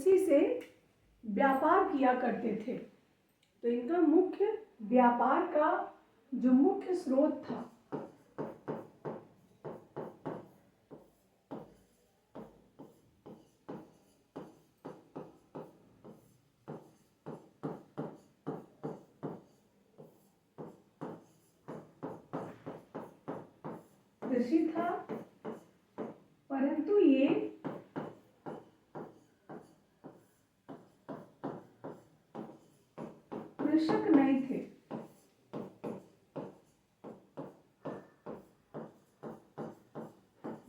कृषि से व्यापार किया करते थे। तो इनका मुख्य व्यापार का जो मुख्य स्रोत था कृषि था, परंतु ये कृषक नहीं थे।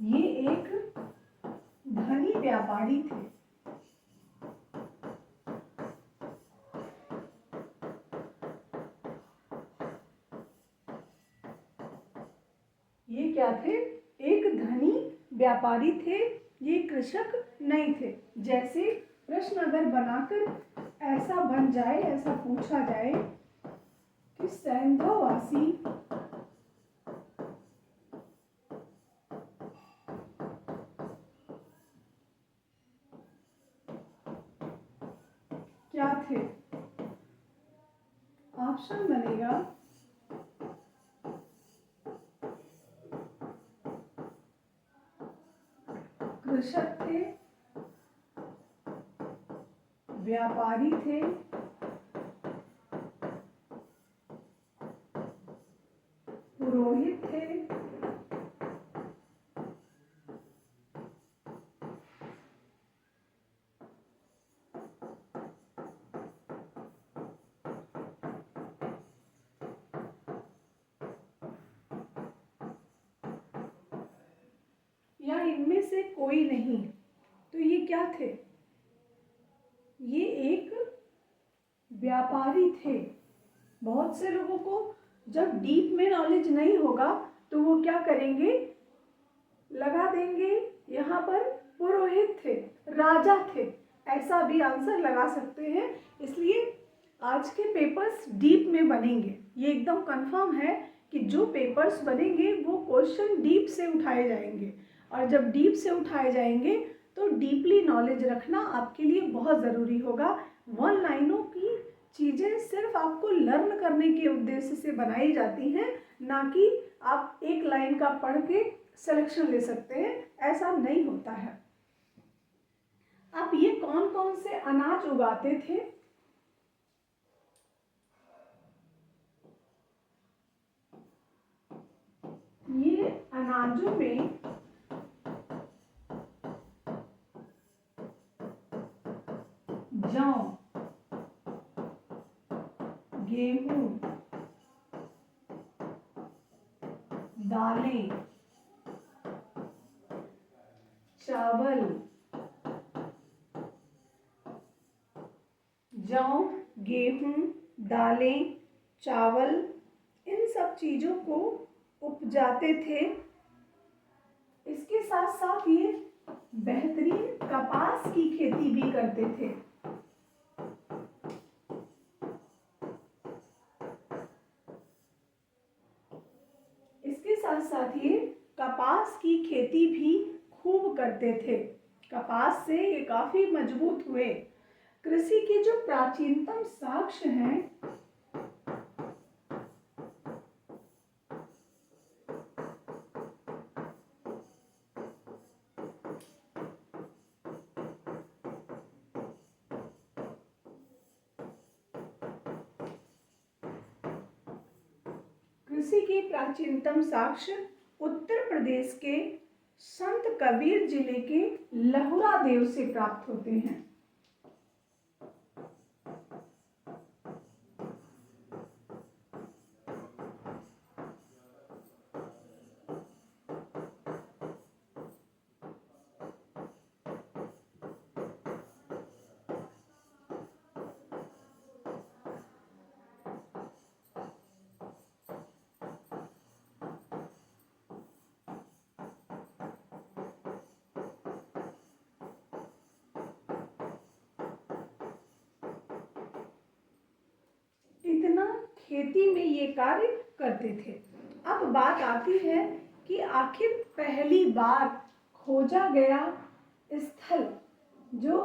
ये एक धनी व्यापारी थे। ये क्या थे? एक धनी व्यापारी थे, ये कृषक नहीं थे। जैसे प्रश्न अगर बनाकर ऐसा बन जाए, ऐसा पूछा जाए कि सैंधववासी क्या थे? ऑप्शन बनेगा कृषक थे, व्यापारी थे, पुरोहित थे, या इनमें से कोई नहीं। तो ये क्या थे? ये एक व्यापारी थे। बहुत से लोगों को जब डीप में नॉलेज नहीं होगा तो वो क्या करेंगे, लगा देंगे यहाँ पर पुरोहित थे, राजा थे, ऐसा भी आंसर लगा सकते हैं। इसलिए आज के पेपर्स डीप में बनेंगे, ये एकदम कंफर्म है कि जो पेपर्स बनेंगे वो क्वेश्चन डीप से उठाए जाएंगे। और जब डीप से उठाए जाएंगे तो डीपली नॉलेज रखना आपके लिए बहुत ज़रूरी होगा। वन लाइनों की चीज़ें सिर्फ आपको लर्न करने के उद्देश्य से बनाई जाती हैं, ना कि आप एक लाइन का पढ़ के सिलेक्शन ले सकते हैं, ऐसा नहीं होता है। अब ये कौन कौन से अनाज उगाते थे? ये अनाजों में जौ, गेहूं, दालें, चावल, जौ, गेहूं, दालें, चावल, इन सब चीज़ों को उपजाते थे। इसके साथ साथ ये बेहतरीन कपास की खेती भी करते थे। इसके साथ साथ ये कपास की खेती भी खूब करते थे। कपास से ये काफी मजबूत हुए। कृषि के जो प्राचीनतम साक्ष्य हैं कृषि के प्राचीनतम साक्ष्य उत्तर प्रदेश के संत कबीर जिले के लहुरा देव से प्राप्त होते हैं। इतना खेती में ये कार्य करते थे। अब बात आती है कि आखिर पहली बार खोजा गया स्थल जो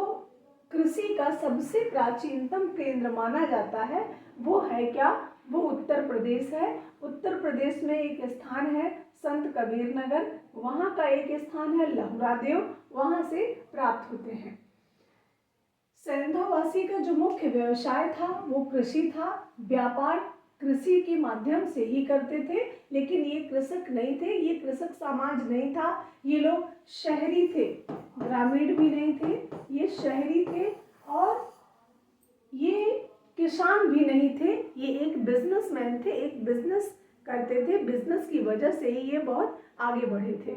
कृषि कृषि का सबसे प्राचीनतम केंद्र माना जाता है वो है क्या? वो उत्तर प्रदेश है। उत्तर प्रदेश में एक स्थान है संत कबीर नगर, वहाँ का एक स्थान है लहुरादेव, वहाँ से प्राप्त होते हैं। सेंधोवासी का जो मुख्य व्यवसाय था वो कृषि था। व्यापार कृषि के माध्यम से ही करते थे, लेकिन ये कृषक नहीं थे, ये कृषक समाज नहीं था, ये लोग शहरी थे, ग्रामीण भी नहीं थे, ये शहरी थे और ये किसान भी नहीं थे, ये एक बिजनेसमैन थे, एक बिजनेस करते थे। बिजनेस की वजह से ही ये बहुत आगे बढ़े थे।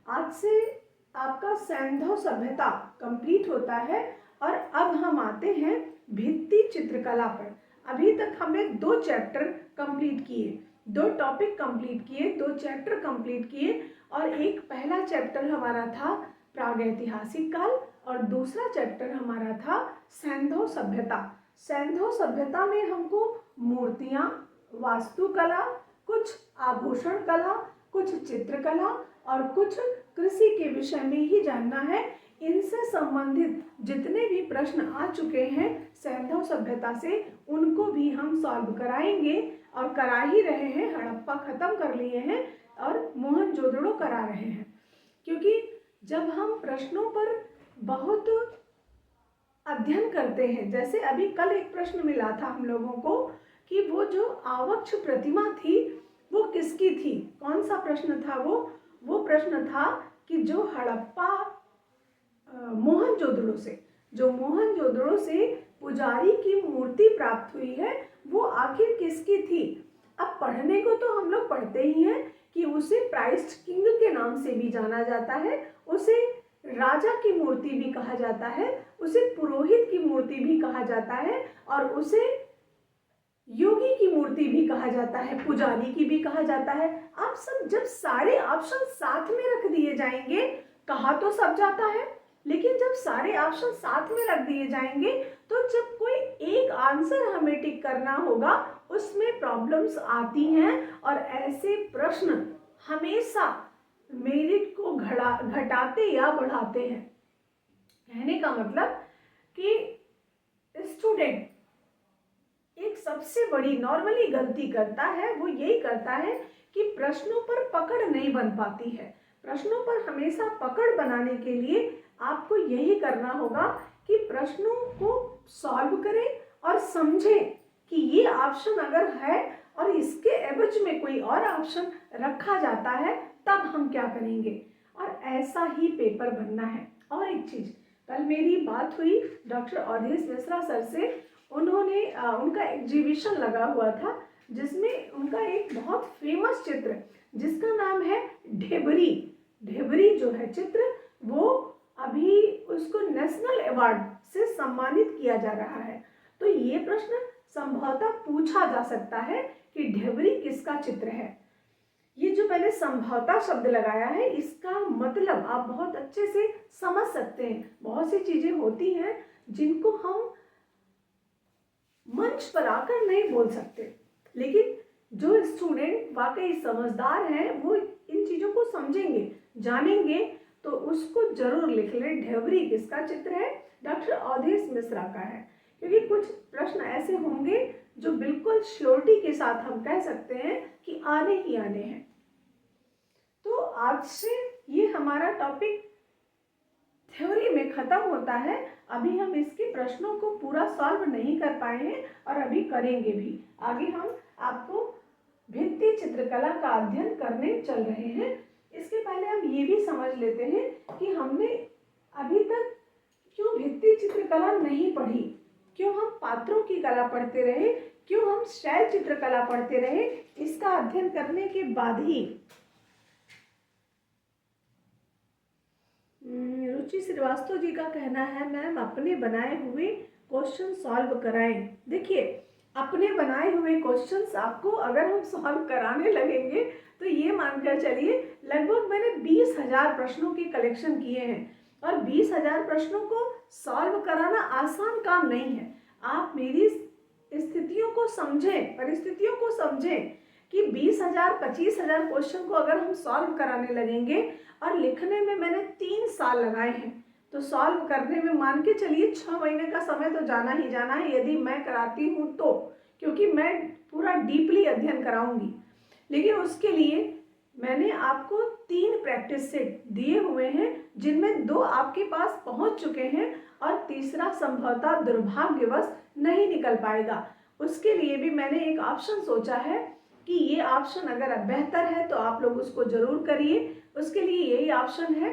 आज से आपका सैंधव सभ्यता कंप्लीट होता है और अब हम आते हैं भित्ति चित्रकला पर। अभी तक हमने 2 चैप्टर कंप्लीट किए, 2 टॉपिक कंप्लीट किए, 2 चैप्टर कंप्लीट किए और एक पहला चैप्टर हमारा था प्रागैतिहासिक काल और दूसरा चैप्टर हमारा था सैंधव सभ्यता। सैंधव सभ्यता में हमको मूर्तियाँ, वास्तुकला, कुछ आभूषण कला, कुछ चित्रकला और कुछ कृषि के विषय में ही जानना है। इनसे संबंधित जितने भी प्रश्न आ चुके हैं सैंधव सभ्यता से, उनको भी हम सॉल्व कराएंगे और करा ही रहे हैं। हड़प्पा खत्म कर लिए हैं और मोहनजोदड़ो करा रहे हैं, क्योंकि जब हम प्रश्नों पर बहुत अध्ययन करते हैं, जैसे अभी कल एक प्रश्न मिला था हम लोगों को कि वो जो आवक्ष प्रतिमा थी वो किसकी थी? कौन सा प्रश्न था वो प्रश्न था कि जो हड़प्पा मोहनजोदड़ो से पुजारी की मूर्ति प्राप्त हुई है वो आखिर किसकी थी? अब पढ़ने को तो हम लोग पढ़ते ही हैं कि उसे प्राइस्ट किंग के नाम से भी जाना जाता है, उसे राजा की मूर्ति भी कहा जाता है, उसे पुरोहित की मूर्ति भी कहा जाता है और उसे योगी की मूर्ति भी कहा जाता है, पुजारी की भी कहा जाता है। आप सब जब सारे ऑप्शन साथ में रख दिए जाएंगे, कहा तो सब जाता है, लेकिन जब सारे ऑप्शन साथ में रख दिए जाएंगे तो जब कोई एक आंसर हमें टिक करना होगा उसमें प्रॉब्लम्स आती हैं और ऐसे प्रश्न हमेशा मेरिट को घटाते या बढ़ाते हैं। कहने का मतलब कि स्टूडेंट एक सबसे बड़ी नॉर्मली गलती करता है, वो यही करता है कि प्रश्नों पर पकड़ नहीं बन पाती है। प्रश्नों पर हमेशा पकड़ बनाने के लिए आपको यही करना होगा कि प्रश्नों को सॉल्व करें और समझें कि ये ऑप्शन अगर है और इसके एवज में कोई और ऑप्शन रखा जाता है तब हम क्या करेंगे, और ऐसा ही पेपर बनना है। और एक चीज़, कल मेरी बात हुई डॉक्टर अवधेश मिश्रा सर से, उन्होंने उनका एग्जीबिशन लगा हुआ था जिसमें उनका एक बहुत फेमस चित्र जिसका नाम है ढेबरी। ढेबरी जो है चित्र, वो अभी उसको नेशनल अवार्ड से सम्मानित किया जा रहा है। तो ये प्रश्न संभवतः पूछा जा सकता है कि ढेबरी किसका चित्र है। ये जो मैंने संभवतः शब्द लगाया है इसका मतलब आप बहुत अच्छे से समझ सकते हैं। बहुत सी चीजें होती हैं जिनको हम मंच पर आकर नहीं बोल सकते, लेकिन जो स्टूडेंट वाकई समझदार हैं वो इन चीजों को समझेंगे, जानेंगे, तो उसको जरूर लिख लें ढेबरी किसका चित्र है, डॉक्टर अवधेश मिश्रा का है। क्योंकि कुछ प्रश्न ऐसे होंगे जो बिल्कुल श्योरिटी के साथ हम कह सकते हैं कि आने ही आने हैं। तो आज से ये हमारा टॉपिक थ्योरी में खत्म होता है। अभी हम इसके प्रश्नों को पूरा सॉल्व नहीं कर पाए हैं और अभी करेंगे भी। आगे हम आपको भित्ति चित्रकला का अध्ययन करने चल रहे हैं। इसके पहले हम ये भी समझ लेते हैं कि हमने अभी तक क्यों भित्ति चित्रकला नहीं पढ़ी, क्यों हम पात्रों की कला पढ़ते रहे, क्यों हम शैल चित्रकला पढ़ते रहे। इसका अध्ययन करने के बाद ही रुचि श्रीवास्तव जी का कहना है मैम अपने बनाए हुए क्वेश्चन सॉल्व कराएं। देखिए, अपने बनाए हुए क्वेश्चंस आपको अगर हम सॉल्व कराने लगेंगे तो ये मानकर चलिए लगभग मैंने 20,000 प्रश्नों के कलेक्शन किए हैं और 20,000 प्रश्नों को सॉल्व कराना आसान काम नहीं है। आप मेरी स्थितियों को समझें, परिस्थितियों को समझें कि 20,000 25,000 क्वेश्चन को अगर हम सॉल्व कराने लगेंगे, और लिखने में मैंने 3 साल लगाए हैं, तो सॉल्व करने में मान के चलिए 6 महीने का समय तो जाना ही जाना है, यदि मैं कराती हूँ तो, क्योंकि मैं पूरा डीपली अध्ययन कराऊंगी। लेकिन उसके लिए मैंने आपको 3 प्रैक्टिस सेट दिए हुए हैं, जिनमें 2 आपके पास पहुंच चुके हैं और तीसरा संभवतः दुर्भाग्यवश नहीं निकल पाएगा। उसके लिए भी मैंने एक ऑप्शन सोचा है कि ये ऑप्शन अगर बेहतर है तो आप लोग उसको जरूर करिए। उसके लिए यही ऑप्शन है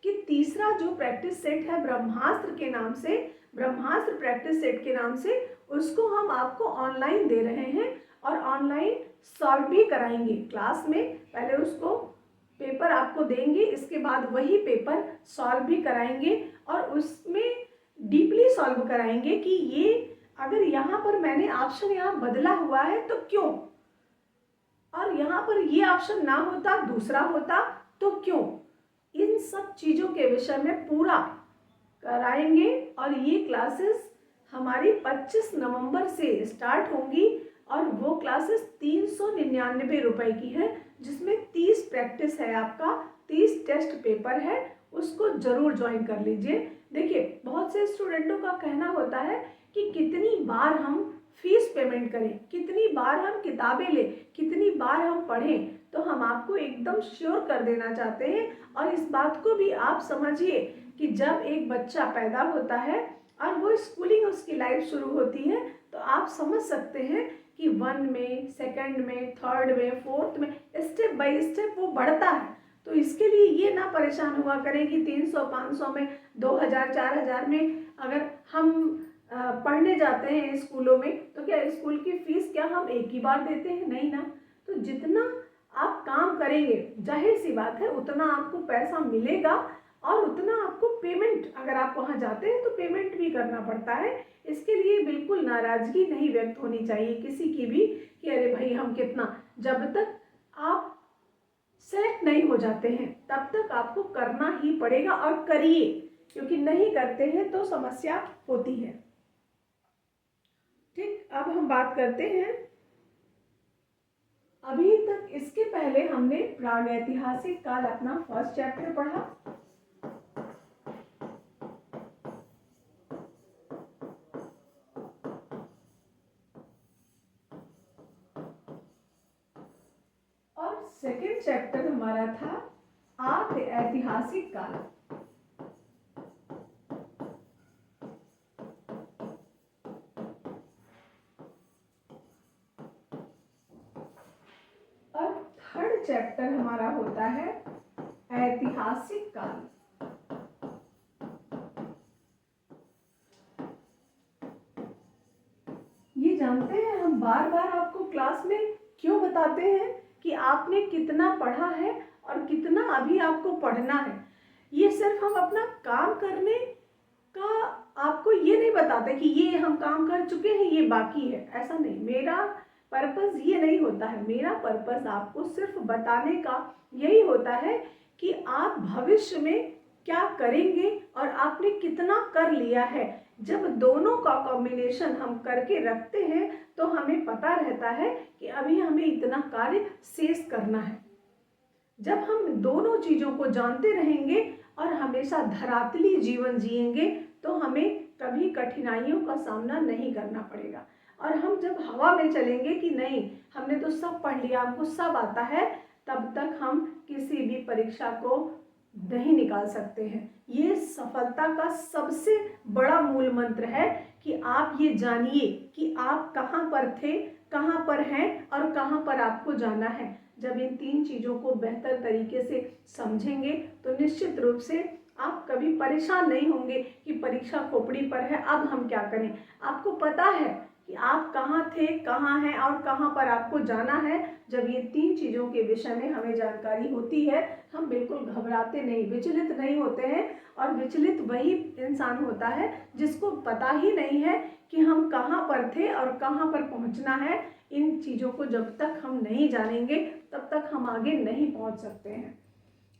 कि तीसरा जो प्रैक्टिस सेट है ब्रह्मास्त्र के नाम से, ब्रह्मास्त्र प्रैक्टिस सेट के नाम से, उसको हम आपको ऑनलाइन दे रहे हैं और ऑनलाइन सॉल्व भी कराएंगे क्लास में। पहले उसको पेपर आपको देंगे, इसके बाद वही पेपर सॉल्व भी कराएंगे और उसमें डीपली सॉल्व कराएंगे कि ये अगर यहाँ पर मैंने ऑप्शन यहाँ बदला हुआ है तो क्यों, और यहाँ पर ये ऑप्शन ना होता दूसरा होता तो क्यों। इन सब चीज़ों के विषय में पूरा कराएंगे और ये क्लासेस हमारी 25 नवंबर से स्टार्ट होंगी और वो क्लासेस 399 रुपए की है, जिसमें 30 प्रैक्टिस है, आपका 30 टेस्ट पेपर है, उसको जरूर ज्वाइन कर लीजिए। देखिए बहुत से स्टूडेंटों का कहना होता है कि कितनी बार हम फीस पेमेंट करें, कितनी बार हम किताबें लें, कितनी बार हम पढ़ें, तो हम आपको एकदम श्योर कर देना चाहते हैं। और इस बात को भी आप समझिए कि जब एक बच्चा पैदा होता है और वो स्कूलिंग उसकी लाइफ शुरू होती है तो आप समझ सकते हैं कि 1 में, 2nd में, 3rd में, 4th में स्टेप बाय स्टेप वो बढ़ता है। तो इसके लिए ये ना परेशान हुआ करें कि 300, 500 में, 2000, 4000 में अगर हम पढ़ने जाते हैं स्कूलों में, तो क्या स्कूल की फीस क्या हम एक ही बार देते हैं? नहीं ना। तो जितना आप काम करेंगे, जाहिर सी बात है उतना आपको पैसा मिलेगा और उतना आपको पेमेंट, अगर आप वहाँ जाते हैं तो पेमेंट भी करना पड़ता है। इसके लिए बिल्कुल नाराजगी नहीं व्यक्त होनी चाहिए किसी की भी कि अरे भाई हम कितना, जब तक आप सेलेक्ट नहीं हो जाते हैं तब तक आपको करना ही पड़ेगा और करिए, क्योंकि नहीं करते हैं तो समस्या होती है। ठीक, अब हम बात करते हैं, अभी तक इसके पहले हमने प्रागैतिहासिक काल अपना फर्स्ट चैप्टर पढ़ा, और सेकंड चैप्टर हमारा था आद्य ऐतिहासिक काल। और थर्ड चैप्टर हमारा होता है ऐतिहासिक काल। ये जानते हैं हम बार बार आपको क्लास में क्यों बताते हैं कि आपने कितना पढ़ा है और कितना अभी आपको पढ़ना है। ये सिर्फ हम अपना काम करने का आपको ये नहीं बताते कि ये हम काम कर चुके हैं ये बाकी है, ऐसा नहीं। मेरा पर्पस ये नहीं होता है, मेरा पर्पस आपको सिर्फ बताने का यही होता है कि आप भविष्य में क्या करेंगे और आपने कितना कर लिया है। जब दोनों का कॉम्बिनेशन हम करके रखते हैं तो हमें पता रहता है कि अभी हमें इतना कार्य शेष करना है। जब हम दोनों चीज़ों को जानते रहेंगे और हमेशा धरातली जीवन जिएंगे तो हमें कभी कठिनाइयों का सामना नहीं करना पड़ेगा। और हम जब हवा में चलेंगे कि नहीं हमने तो सब पढ़ लिया, हमको सब आता है, तब तक हम किसी भी परीक्षा को नहीं निकाल सकते हैं। ये सफलता का सबसे बड़ा मूल मंत्र है कि आप ये जानिए कि आप कहाँ पर थे, कहाँ पर हैं और कहाँ पर आपको जाना है। जब इन 3 चीज़ों को बेहतर तरीके से समझेंगे तो निश्चित रूप से आप कभी परेशान नहीं होंगे कि परीक्षा खोपड़ी पर है, अब हम क्या करें। आपको पता है कि आप कहाँ थे, कहाँ हैं और कहाँ पर आपको जाना है। जब ये 3 चीज़ों के विषय में हमें जानकारी होती है हम बिल्कुल घबराते नहीं, विचलित नहीं होते हैं। और विचलित वही इंसान होता है जिसको पता ही नहीं है कि हम कहाँ पर थे और कहाँ पर पहुँचना है। इन चीज़ों को जब तक हम नहीं जानेंगे तब तक हम आगे नहीं पहुँच सकते हैं।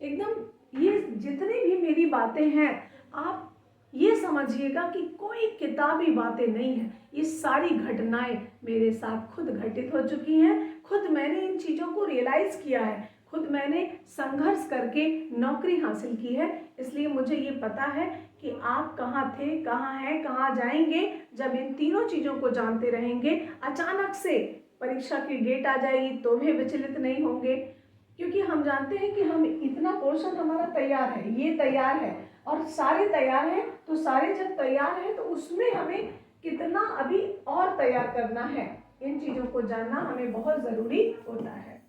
एकदम ये जितनी भी मेरी बातें हैं आप ये समझिएगा कि कोई किताबी बातें नहीं है, ये सारी घटनाएं मेरे साथ खुद घटित हो चुकी हैं। खुद मैंने इन चीज़ों को रियलाइज़ किया है, खुद मैंने संघर्ष करके नौकरी हासिल की है, इसलिए मुझे ये पता है कि आप कहाँ थे, कहाँ हैं, कहाँ जाएंगे। जब इन तीनों चीज़ों को जानते रहेंगे, अचानक से परीक्षा की डेट आ जाएगी तो भी विचलित नहीं होंगे, क्योंकि हम जानते हैं कि हम इतना पोर्शन हमारा तैयार है, ये तैयार है और सारे तैयार हैं। तो सारे जब तैयार हैं तो उसमें हमें कितना अभी और तैयार करना है, इन चीज़ों को जानना हमें बहुत ज़रूरी होता है।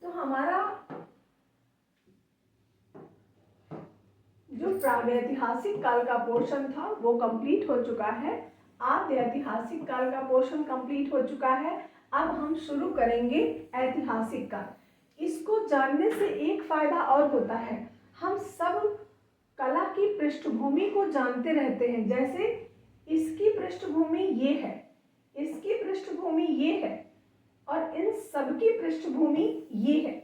तो हमारा जो प्रागैतिहासिक काल का पोर्शन था वो कंप्लीट हो चुका है। आद्य ऐतिहासिक काल का पोर्शन कंप्लीट हो चुका है। अब हम शुरू करेंगे ऐतिहासिक काल। इसको जानने से एक फायदा और होता है, हम सब कला की पृष्ठभूमि को जानते रहते हैं। जैसे इसकी पृष्ठभूमि ये है, इसकी पृष्ठभूमि ये है और इन सबकी पृष्ठभूमि ये है।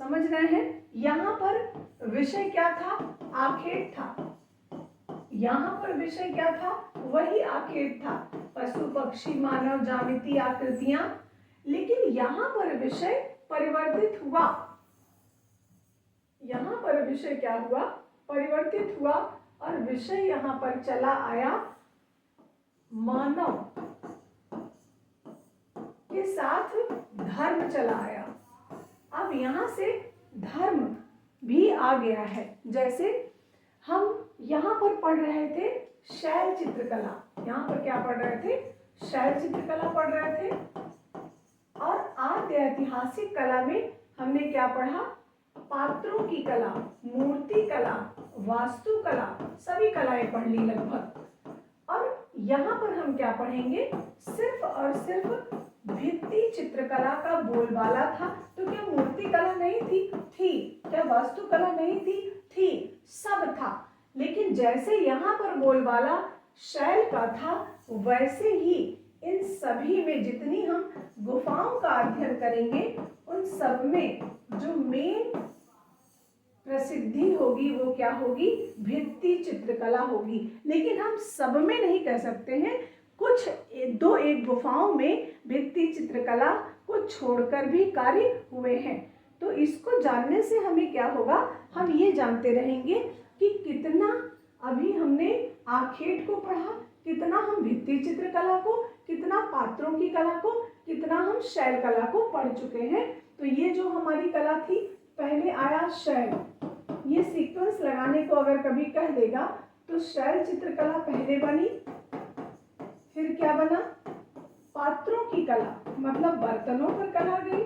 समझ रहे हैं? यहाँ पर विषय क्या था? आखेट था। यहाँ पर विषय क्या था? वही आखेट था, पशु पक्षी मानव ज्यामिति आकृतियां। लेकिन यहाँ पर विषय परिवर्तित हुआ। यहाँ पर विषय क्या हुआ? परिवर्तित हुआ और विषय यहाँ पर चला आया मानव के साथ धर्म चला आया। अब यहाँ से धर्म भी आ गया है। जैसे हम यहाँ पर पढ़ रहे थे शैल चित्रकला, यहाँ पर क्या पढ़ रहे थे? शैल चित्रकला पढ़ रहे थे। और आद्य ऐतिहासिक कला में हमने क्या पढ़ा? पात्रों की कला, मूर्ति कला, वास्तु कला, सभी कलाएं पढ़ ली लगभग। और यहाँ पर हम क्या पढ़ेंगे? सिर्फ और सिर्फ भित्ति चित्रकला का बोलबाला था। तो क्या मूर्ति कला नहीं थी? थी। क्या वास्तु कला नहीं थी? थी। सब था। लेकिन जैसे यहाँ पर बोलबाला शैल का था, वैसे ही इन सभी में जितनी हम गुफाओं का अध्ययन करेंगे, उन सब में जो मेन प्रसिद्धि होगी वो क्या होगी? भित्ति चित्रकला होगी। लेकिन हम सब में नहीं कह सकते हैं, कुछ दो एक गुफाओं में भित्ति चित्रकला को छोड़कर भी कार्य हुए हैं। तो इसको जानने से हमें क्या होगा? हम ये जानते रहेंगे कि कितना अभी हमने आखेट को पढ़ा, कितना हम भित्ति चित्रकला को, कितना पात्रों की कला को, कितना हम शैल कला को पढ़ चुके हैं। तो ये जो हमारी कला थी, पहले आया शैल। ये सीक्वेंस लगाने को अगर कभी कह देगा तो शैल चित्रकला पहले बनी, फिर क्या बना? पात्रों की कला, मतलब बर्तनों पर कला गई,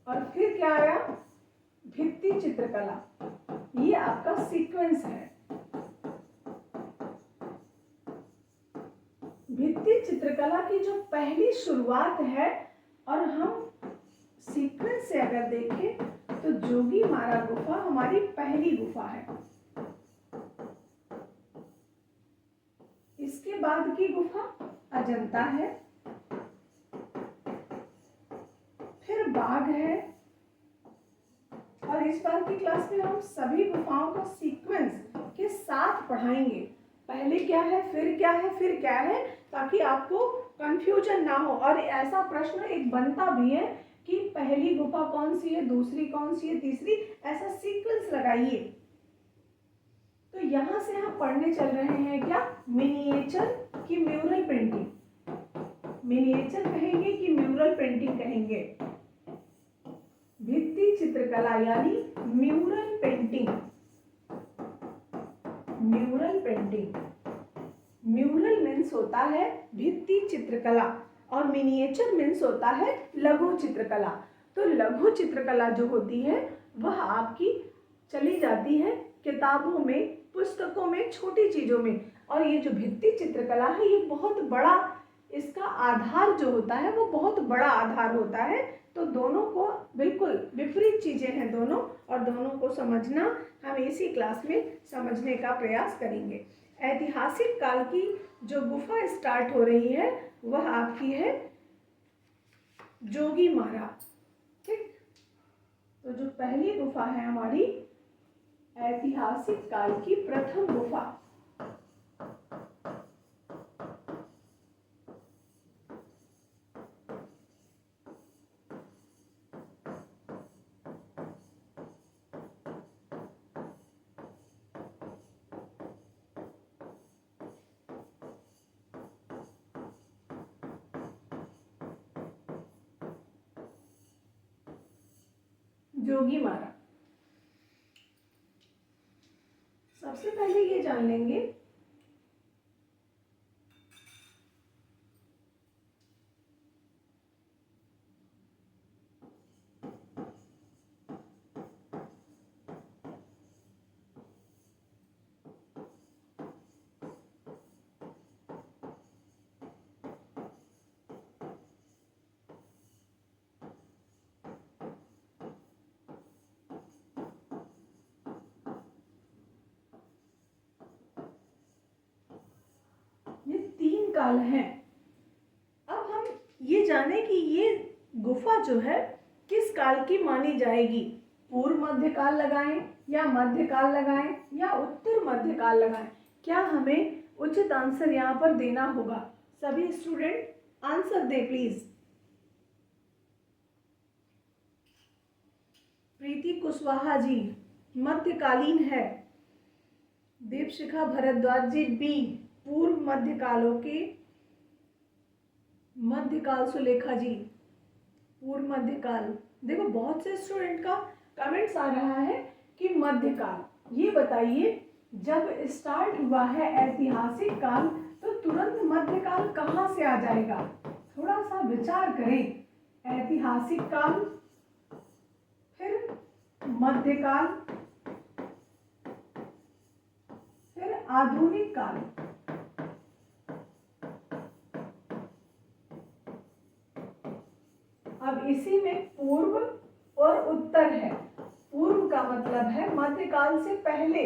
और फिर क्या आया? भित्ति चित्रकला। ये आपका सीक्वेंस है। भित्ति चित्रकला की जो पहली शुरुआत है, और हम सीक्वेंस से अगर देखें तो जोगीमारा गुफा हमारी पहली गुफा है। इसके बाद की गुफा अजंता है, फिर बाघ है। और इस बार की क्लास में हम सभी गुफाओं को सीक्वेंस के साथ पढ़ाएंगे। पहले क्या है, फिर क्या है, फिर क्या है, ताकि आपको कंफ्यूजन ना हो। और ऐसा प्रश्न एक बनता भी है कि पहली गुफा कौन सी है, दूसरी कौन सी है, तीसरी, ऐसा सीक्वेंस लगाइए। तो यहाँ से हम पढ़ने चल रहे हैं क्या? मिनिएचर की म्यूरल पेंटिंग। मिनिएचर कहेंगे कि म्यूरल पेंटिंग कहेंगे? भित्ति चित्रकला यानी mural painting. Mural painting, mural means होता है भित्ति चित्रकला और मिनिएचर मीन्स होता है लघु चित्रकला। तो लघु चित्रकला जो होती है वह आपकी चली जाती है किताबों में, पुस्तकों में, छोटी चीजों में। और ये जो भित्ति चित्रकला है, ये बहुत बड़ा, इसका आधार जो होता है वो बहुत बड़ा आधार होता है। तो दोनों को बिल्कुल विपरीत चीजें हैं दोनों, और दोनों को समझना हम इसी क्लास में समझने का प्रयास करेंगे। ऐतिहासिक काल की जो गुफा स्टार्ट हो रही है वह आपकी है जोगीमारा। ठीक, तो जो पहली गुफा है हमारी ऐतिहासिक काल की प्रथम गुफा, जोगीमारा। सबसे पहले ये जान लेंगे ये 3 काल हैं। अब हम ये जाने कि ये गुफा जो है किस काल की मानी जाएगी। पूर्व मध्यकाल लगाएं या मध्यकाल लगाएं या उत्तर मध्यकाल लगाएं, क्या हमें उचित आंसर यहाँ पर देना होगा। सभी स्टूडेंट आंसर दे प्लीज। प्रीति कुशवाहा जी मध्यकालीन है। दीपशिखा भारद्वाज जी बी पूर्व मध्यकालों के मध्यकाल। सुलेखा जी पूर्व मध्यकाल। देखो बहुत से स्टूडेंट का कमेंट्स आ रहा है कि मध्यकाल। ये बताइए जब स्टार्ट हुआ है ऐतिहासिक काल तो तुरंत मध्यकाल कहाँ से आ जाएगा। थोड़ा सा विचार करें। ऐतिहासिक काल, फिर मध्यकाल, फिर आधुनिक काल। अब इसी में पूर्व और उत्तर है। पूर्व का मतलब है मध्यकाल से पहले,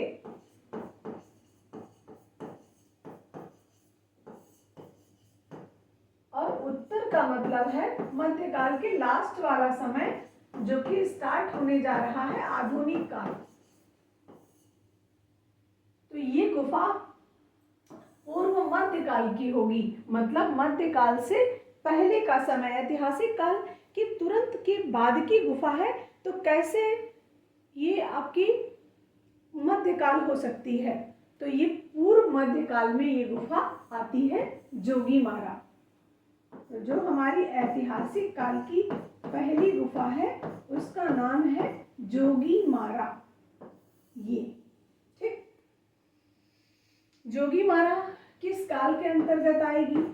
और उत्तर का मतलब है मध्यकाल के लास्ट वाला समय जो कि स्टार्ट होने जा रहा है आधुनिक काल। तो ये गुफा पूर्व मध्यकाल की होगी, मतलब मध्यकाल से पहले का समय। ऐतिहासिक काल के तुरंत के बाद की गुफा है, तो कैसे ये आपकी मध्यकाल हो सकती है। तो ये पूर्व मध्यकाल में ये गुफा आती है जोगीमारा। तो जो हमारी ऐतिहासिक काल की पहली गुफा है उसका नाम है जोगीमारा। ये ठीक। जोगीमारा किस काल के अंतर्गत आएगी,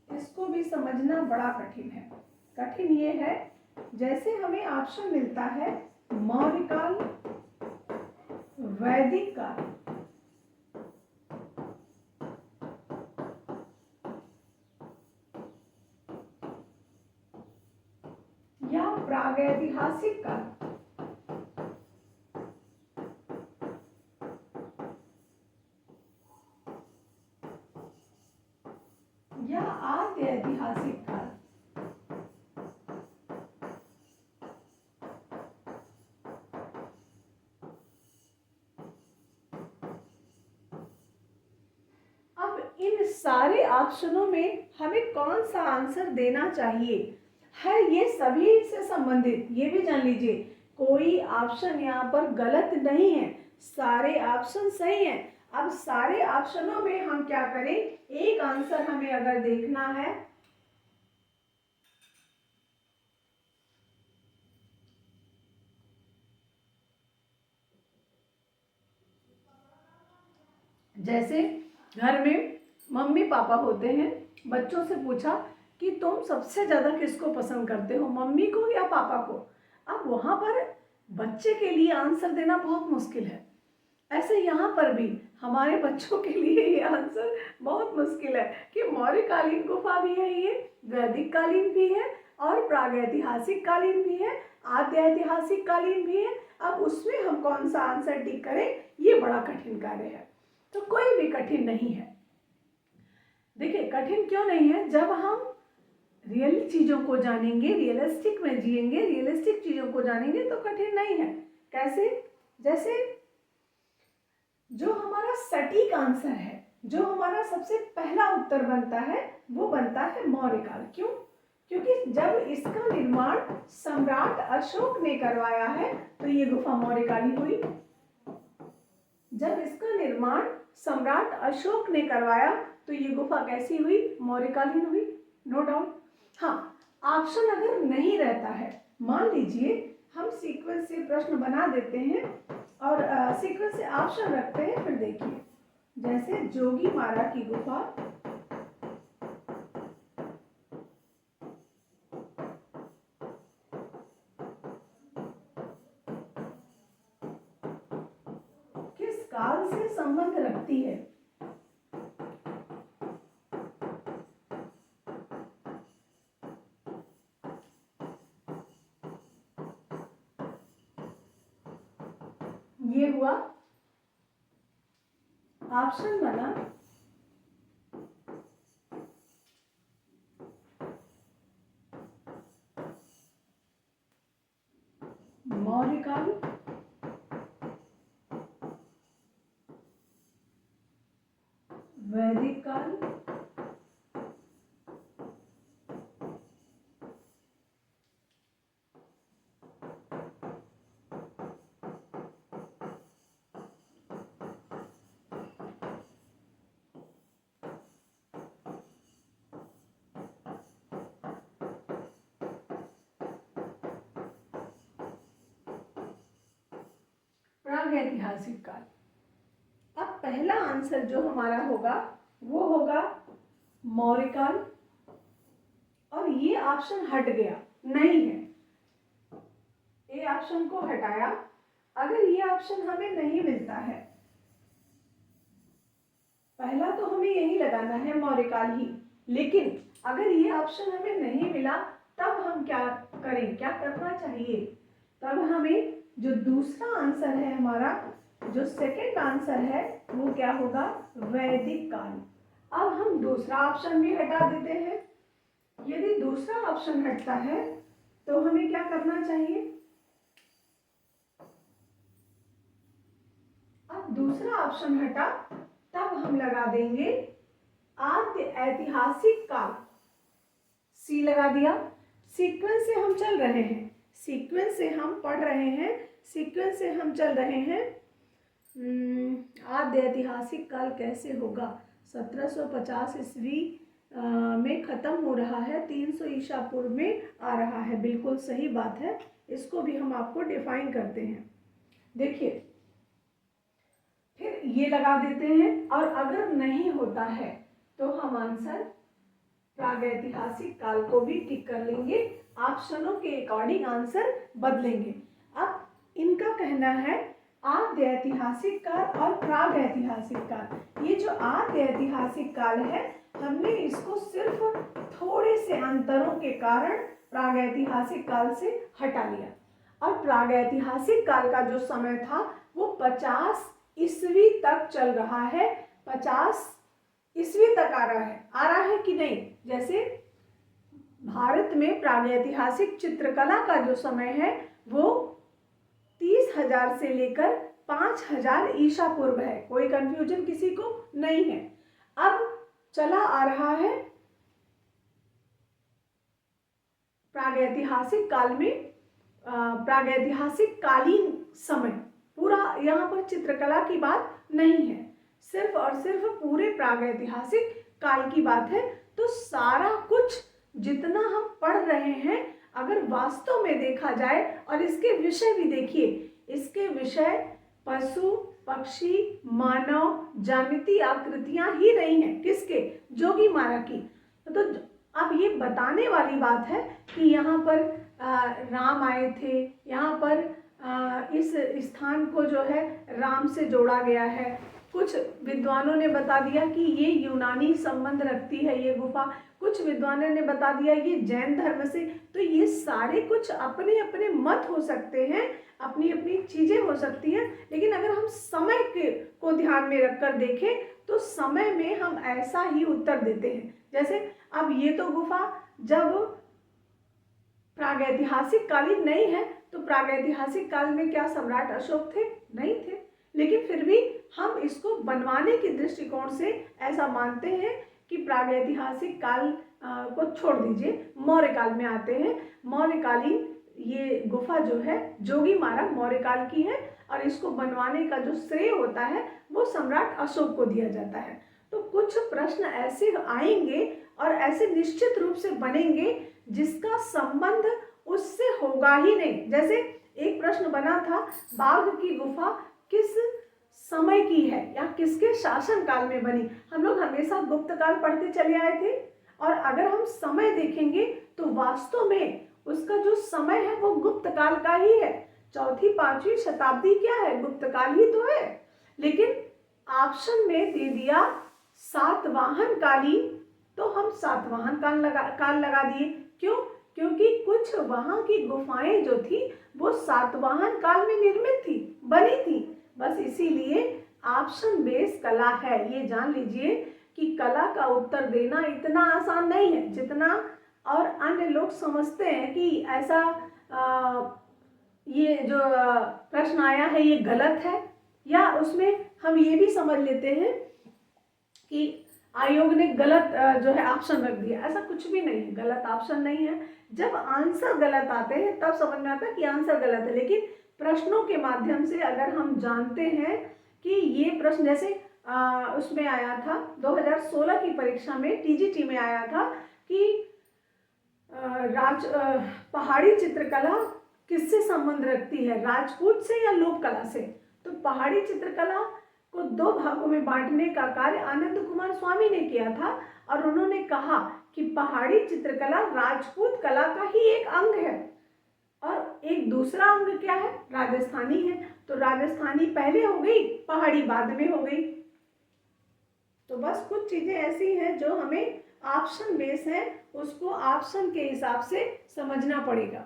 इसको भी समझना बड़ा कठिन है। कठिन ये है, जैसे हमें ऑप्शन मिलता है मौर्य काल, वैदिक काल, या प्रागैतिहासिक काल, या आद्य ऐतिहासिक काल। अब इन सारे ऑप्शनों में हमें कौन सा आंसर देना चाहिए है, ये सभी से संबंधित। ये भी जान लीजिए कोई ऑप्शन यहाँ पर गलत नहीं है, सारे ऑप्शन सही हैं। अब सारे ऑप्शनों में हम क्या करें, एक आंसर हमें अगर देखना है जैसे घर में मम्मी पापा होते हैं, बच्चों से पूछा कि तुम सबसे ज़्यादा किसको पसंद करते हो, मम्मी को या पापा को। अब वहाँ पर बच्चे के लिए आंसर देना बहुत मुश्किल है। ऐसे यहाँ पर भी हमारे बच्चों के लिए ये आंसर बहुत मुश्किल है कि मौर्यकालीन गुफा भी है, ये वैदिक कालीन भी है और प्रागैतिहासिक कालीन भी है, आद्य ऐतिहासिक कालीन भी है। अब उसमें हम कौन सा आंसर टिक करें, ये बड़ा कठिन कार्य है। तो कोई भी कठिन नहीं है। देखिए कठिन क्यों नहीं है, जब हम रियल चीज़ों को जानेंगे, रियलिस्टिक में जिएंगे, रियलिस्टिक चीज़ों को जानेंगे तो कठिन नहीं है। कैसे, जैसे जो हमारा सटीक आंसर है, जो हमारा सबसे पहला उत्तर बनता है वो बनता है मौर्यकाल। क्यों? क्योंकि जब इसका निर्माण सम्राट अशोक ने करवाया है तो ये गुफा मौर्यकालीन हुई। जब इसका निर्माण सम्राट अशोक ने करवाया तो ये गुफा कैसी हुई, मौर्यकालीन हुई, नो डाउट। हाँ, ऑप्शन अगर नहीं रहता है, मान लीजिए हम सीक्वेंस से प्रश्न बना देते हैं और सीक्वेंस से ऑप्शन रखते हैं। फिर देखिए, जैसे जोगीमारा की गुफा, किस काल से संबंध रखती है? ये हुआ ऑप्शन बना मौर्य काल, वैदिक काल, प्रागैतिहासिक काल। अब पहला आंसर जो हमारा होगा वो होगा मौर्य काल, और ये ऑप्शन हट गया, नहीं है, ये ऑप्शन को हटाया। अगर ये ऑप्शन हमें नहीं मिलता है, पहला तो हमें यही लगाना है मौर्य काल ही, लेकिन अगर ये ऑप्शन हमें नहीं मिला तब हम क्या करें, क्या करना चाहिए? तब हमें जो दूसरा आंसर है हमारा, जो सेकंड आंसर है, वो क्या होगा? वैदिक काल। अब हम दूसरा ऑप्शन भी हटा देते हैं। यदि दूसरा ऑप्शन हटता है तो हमें क्या करना चाहिए? अब दूसरा ऑप्शन हटा, तब हम लगा देंगे आद्य ऐतिहासिक काल। सी लगा दिया। सीक्वेंस से हम चल रहे हैं, सीक्वेंस से हम पढ़ रहे हैं, सीक्वेंस से हम चल रहे हैं। आद्य ऐतिहासिक काल कैसे होगा? 1750 ईस्वी में ख़त्म हो रहा है, 300 ईसा पूर्व में आ रहा है। बिल्कुल सही बात है, इसको भी हम आपको डिफाइन करते हैं। देखिए, फिर ये लगा देते हैं, और अगर नहीं होता है तो हम आंसर प्रागैतिहासिक काल को भी टिक कर लेंगे, ऑप्शनों के अकॉर्डिंग आंसर बदलेंगे। अब इनका कहना है आद्य ऐतिहासिक काल और प्रागैतिहासिक काल। ये जो आद्य ऐतिहासिक काल है, हमने इसको सिर्फ थोड़े से अंतरों के कारण प्रागैतिहासिक काल से हटा लिया, और प्रागैतिहासिक काल का जो समय था वो 50 ईस्वी तक चल रहा है। 50 ईस्वी तक आ रहा है कि नहीं? जैसे भारत में प्रागैतिहासिक चित्रकला का जो समय है वो 30,000 से लेकर 5,000 ईसा पूर्व है। कोई कंफ्यूजन किसी को नहीं है। अब चला आ रहा है प्रागैतिहासिक काल में, प्रागैतिहासिक कालीन समय, पूरा यहाँ पर चित्रकला की बात नहीं है, सिर्फ और सिर्फ पूरे प्रागैतिहासिक काल की बात है। तो सारा कुछ जितना हम पढ़ रहे हैं, अगर वास्तव में देखा जाए, और इसके विषय भी देखिए, इसके विषय पशु, पक्षी, मानव, ज्यामितीय आकृतियां ही रही हैं। किसके? जोगीमारा की। तो अब ये बताने वाली बात है कि यहाँ पर राम आए थे, यहाँ पर इस स्थान को जो है राम से जोड़ा गया है। कुछ विद्वानों ने बता दिया कि ये यूनानी संबंध रखती है ये गुफा, कुछ विद्वानों ने बता दिया ये जैन धर्म से। तो ये सारे कुछ अपने अपने मत हो सकते हैं, अपनी अपनी चीज़ें हो सकती हैं, लेकिन अगर हम समय को ध्यान में रखकर देखें तो समय में हम ऐसा ही उत्तर देते हैं। जैसे अब ये तो गुफा जब प्रागैतिहासिक कालीन नहीं है, तो प्रागैतिहासिक काल में क्या सम्राट अशोक थे? नहीं थे, लेकिन फिर भी हम इसको बनवाने के दृष्टिकोण से ऐसा मानते हैं कि प्रागैतिहासिक काल को छोड़ दीजिए, मौर्य काल में आते हैं। मौर्यकालीन ये गुफा जो है जोगीमारा मौर्य काल की है, और इसको बनवाने का जो श्रेय होता है वो सम्राट अशोक को दिया जाता है। तो कुछ प्रश्न ऐसे आएंगे और ऐसे निश्चित रूप से बनेंगे जिसका संबंध उससे होगा ही नहीं। जैसे एक प्रश्न बना था, बाघ की गुफा किस समय की है या किसके शासन काल में बनी। हम लोग हमेशा गुप्त काल पढ़ते चले आए थे, और अगर हम समय देखेंगे तो वास्तव में उसका जो समय है वो गुप्त काल का ही है। चौथी पांचवी शताब्दी क्या है, गुप्त काल ही तो है। लेकिन ऑप्शन में दे दिया सातवाहन कालीन, तो हम सातवाहन काल लगा दिए। क्यों? क्योंकि कुछ वहां की गुफाएं जो थी वो सातवाहन काल में निर्मित थी, बनी थी। बस इसीलिए ऑप्शन बेस कला है। ये जान लीजिए कि कला का उत्तर देना इतना आसान नहीं है जितना और अन्य लोग समझते हैं कि ऐसा ये जो प्रश्न आया है ये गलत है, या उसमें हम ये भी समझ लेते हैं कि आयोग ने गलत जो है ऑप्शन रख दिया। ऐसा कुछ भी नहीं है, गलत ऑप्शन नहीं है। जब आंसर गलत आते हैं तब समझ में आता है कि आंसर गलत है। लेकिन प्रश्नों के माध्यम से अगर हम जानते हैं कि ये प्रश्न, जैसे उसमें आया था 2016 की परीक्षा में, टीजीटी में आया था कि पहाड़ी चित्रकला किससे संबंध रखती है, राजपूत से या लोक कला से। तो पहाड़ी चित्रकला को दो भागों में बांटने का कार्य आनंद कुमार स्वामी ने किया था, और उन्होंने कहा कि पहाड़ी चित्रकला राजपूत कला का ही एक अंग है, और एक दूसरा अंग क्या है, राजस्थानी है। तो राजस्थानी पहले हो गई, पहाड़ी बाद में हो गई। तो बस कुछ चीजें ऐसी हैं जो हमें ऑप्शन बेस है, उसको ऑप्शन के हिसाब से समझना पड़ेगा।